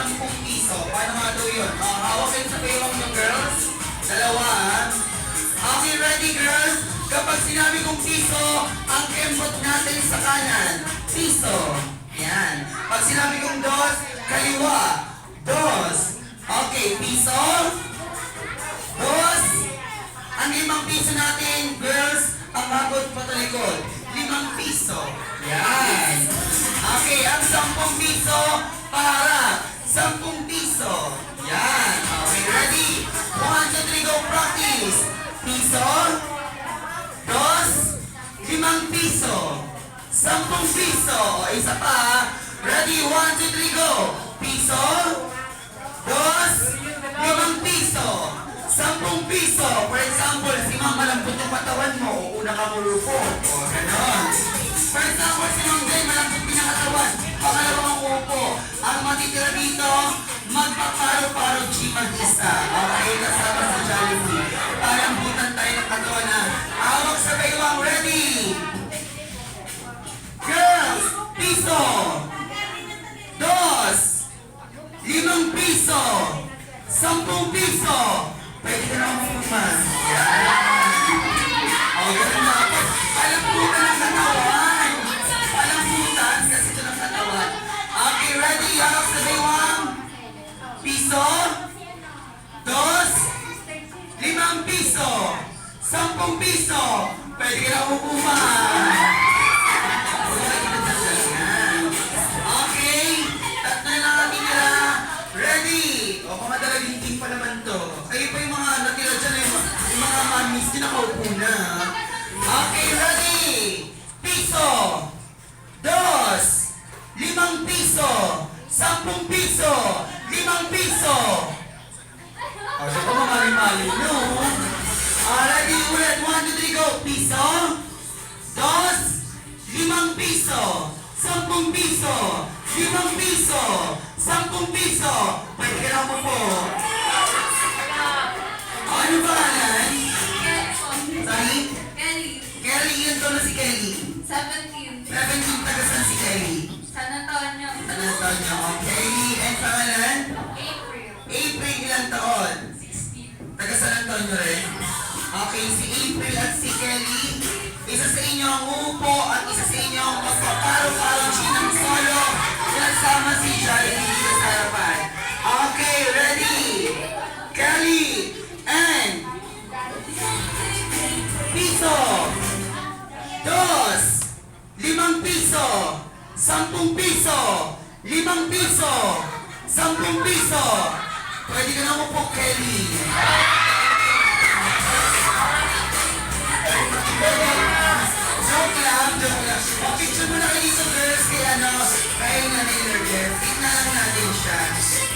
10 piso. Paano nga daw yun? Hawak kayo sa paywang nyo, girls. Dalawa, ha? Okay, ready, girls? Kapag sinabi kong piso, ang kembot natin sa kanan. Piso. Yan. Pag sinabi kong dos, kaliwa. Dos. Okay, piso. Dos. Ang 5 piso natin, girls, ang abot patalikod. 5 piso. Yan. Okay, ang 10 piso, para. 10 piso. Yan. Okay, ready? 1, 2, 3, go, practice. Piso. Dos. 5 piso. 10 piso. Isa pa. Ready? 1, 2, 3, go. Piso. Dos. 5 piso. 10 piso. For example, si Ma'am malambot yung katawan mo, una ka mulupo. O, ganon. For example, si Ma'am Jay malambot din ang katawan, pangalawa kang upo. Ang matitira dito, magpaparo-paro chimagista. Okay, kasama sa Jollibee. Palambutan tayo ng katawan na awak sa baywang. Ready? Girls, piso. Dos. 5 piso. 10 piso. Pwede ka naman puman. Yan. O, ganun na ako. Palambutan ng katawan. Palambutan kasi ito ng katawan. Okay, ready? Hawak sa baywang. Piso. Dos. 5 piso. 10 piso. Pwede ka naman puman. Okay. Tatlo na lang natitira. Ready? O, pamadalaging pa naman to. Kayo pa yung mga natira dyan, yung mga mamis, kinakaupo na. Okay, ready? Piso. Dos. 5 piso. 10 piso. 5 piso. O, siya pa mamali-mali, no? Ready? Ulit. 1, 2, 3, go. Piso. Dos. 5 piso. 10 piso. 5 piso. 10 piso. Pwede ka lang po. Ano ba yan? Sorry? Kelly. Kelly, yun to na si Kelly. 17. 17, tagasan si Kelly. San Antonio. Ano taon niya? Kelly, and pangalan? April. April, ilang taon? 16. Tagasan Antonio rin? Okay, si April at si Kelly. Isa sa inyo ang uupo at isa sa inyo ang magpaparo-paro ng solo. Kasama si Jollibee dito sa harapan. Okay, ready? Kelly and piso. Dos. 5 piso. 10 piso. 5 piso. 10 piso. Pwede ka na mo po, Kelly. Joke lang, joke lang. Picture mo na kayo dito, girls, kay kay Nanay Lourdes. Tignan lang natin siya.